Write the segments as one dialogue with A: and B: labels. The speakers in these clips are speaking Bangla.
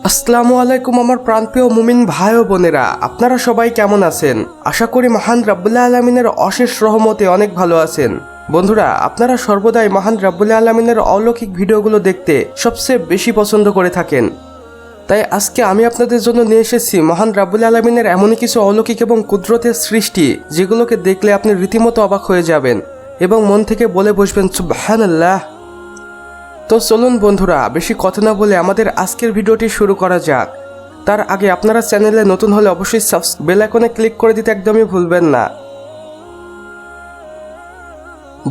A: আসসালামু আলাইকুম আমার প্রাণপ্রিয় মুমিন ভাই ও বোনেরা, আপনারা সবাই কেমন আছেন? আশা করি মহান রাব্বুল আলামিনের অশেষ রহমতে অনেক ভালো আছেন। বন্ধুরা, আপনারা সর্বদাই মহান রাব্বুল আলামিনের অলৌকিক ভিডিওগুলো দেখতে সবচেয়ে বেশি পছন্দ করে থাকেন। তাই আজকে আমি আপনাদের জন্য নিয়ে এসেছি মহান রাব্বুল আলামিনের এমনই কিছু অলৌকিক এবং কুদরতের সৃষ্টি, যেগুলোকে দেখলে আপনি রীতিমতো অবাক হয়ে যাবেন এবং মন থেকে বলে বসবেন সুবহানাল্লাহ। তো চলুন বন্ধুরা, বেশি কথা না বলে আমাদের আজকের ভিডিওটি শুরু করা যাক। তার আগে আপনারা চ্যানেলে নতুন হলে অবশ্যই বেল আইকনে ক্লিক করে দিতে একদমই ভুলবেন না।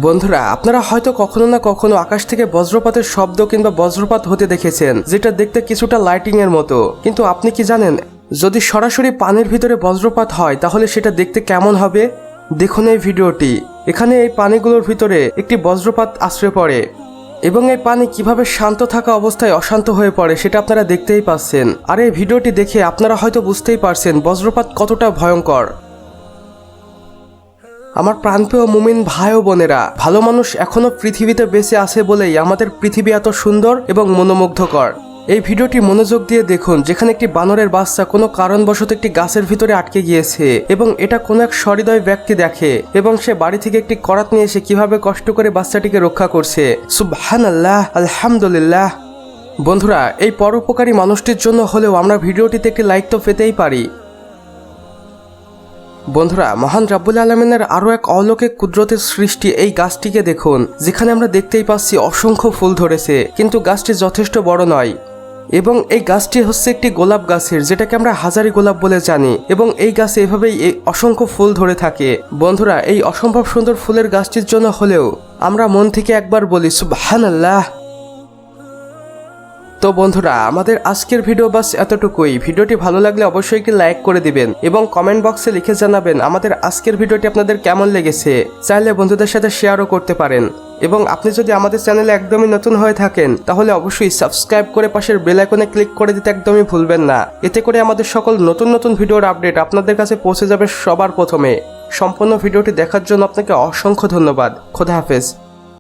A: বন্ধুরা, আপনারা হয়তো কখনো না কখনো আকাশ থেকে বজ্রপাতের শব্দ কিংবা বজ্রপাত হতে দেখেছেন, যেটা দেখতে কিছুটা লাইটিং এর মতো। কিন্তু আপনি কি জানেন, যদি সরাসরি পানির ভিতরে বজ্রপাত হয় তাহলে সেটা দেখতে কেমন হবে? দেখুন এই ভিডিওটি। এখানে এই পানিগুলোর ভিতরে একটি বজ্রপাত আশ্রয় পড়ে এবং এই পানি কিভাবে শান্ত থাকা অবস্থায় অশান্ত হয়ে পড়ে সেটা আপনারা দেখতেই পাচ্ছেন। আর এই ভিডিওটি দেখে আপনারা হয়তো বুঝতেই পারছেন বজ্রপাত কতটা ভয়ঙ্কর। আমার প্রাণপ্রিয় মুমিন ভাই ও বোনেরা, ভালো মানুষ এখনো পৃথিবীতে বেঁচে আছে বলেই আমাদের পৃথিবী এত সুন্দর এবং মনোমুগ্ধকর। এই ভিডিওটি মনোযোগ দিয়ে দেখুন, যেখানে একটি বানরের বাচ্চা কোনো কারণবশত একটি গাছের ভিতরে আটকে গিয়েছে এবং এটা কোনো এক সহৃদয় ব্যক্তি দেখে এবং সে বাড়ি থেকে একটি করাত নিয়ে এসে কিভাবে কষ্ট করে বাচ্চাটিকে রক্ষা করছে। সুবহানাল্লাহ, আলহামদুলিল্লাহ। বন্ধুরা, এই পরোপকারী মানুষটির জন্য হলেও আমরা ভিডিওটিতে একটি লাইক তো পেতেই পারি। বন্ধুরা, মহান রাব্বুল আলামিনের আরও এক অলৌকিক কুদরতের সৃষ্টি এই গাছটিকে দেখুন, যেখানে আমরা দেখতেই পাচ্ছি অসংখ্য ফুল ধরেছে, কিন্তু গাছটি যথেষ্ট বড় নয়। এবং এই গাছটি হচ্ছে একটি গোলাপ গাছের, যেটাকে আমরা হাজারি গোলাপ বলে জানি, এবং এই গাছে এভাবেই এই অসংখ্য ফুল ধরে থাকে। বন্ধুরা, এই অসম্ভব সুন্দর ফুলের গাছটির জন্য হলেও আমরা মন থেকে একবার বলি সুবহানাল্লাহ। তো বন্ধুরা, আমাদের আজকের ভিডিও বাস এতটুকুই। ভিডিওটি ভালো লাগলে অবশ্যই একটি লাইক করে দিবেন এবং কমেন্ট বক্সে লিখে জানাবেন আমাদের আজকের ভিডিওটি আপনাদের কেমন লেগেছে। চাইলে বন্ধুদের সাথে শেয়ারও করতে পারেন। এবং আপনি যদি আমাদের চ্যানেলে একদমই নতুন হয়ে থাকেন তাহলে অবশ্যই সাবস্ক্রাইব করে পাশের বেল আইকনে ক্লিক করে দিতে একদমই ভুলবেন না। এতে করে আমাদের সকল নতুন নতুন ভিডিওর আপডেট আপনাদের কাছে পৌঁছে যাবে সবার প্রথমে। সম্পূর্ণ ভিডিওটি দেখার জন্য আপনাকে অসংখ্য ধন্যবাদ। খোদা হাফেজ।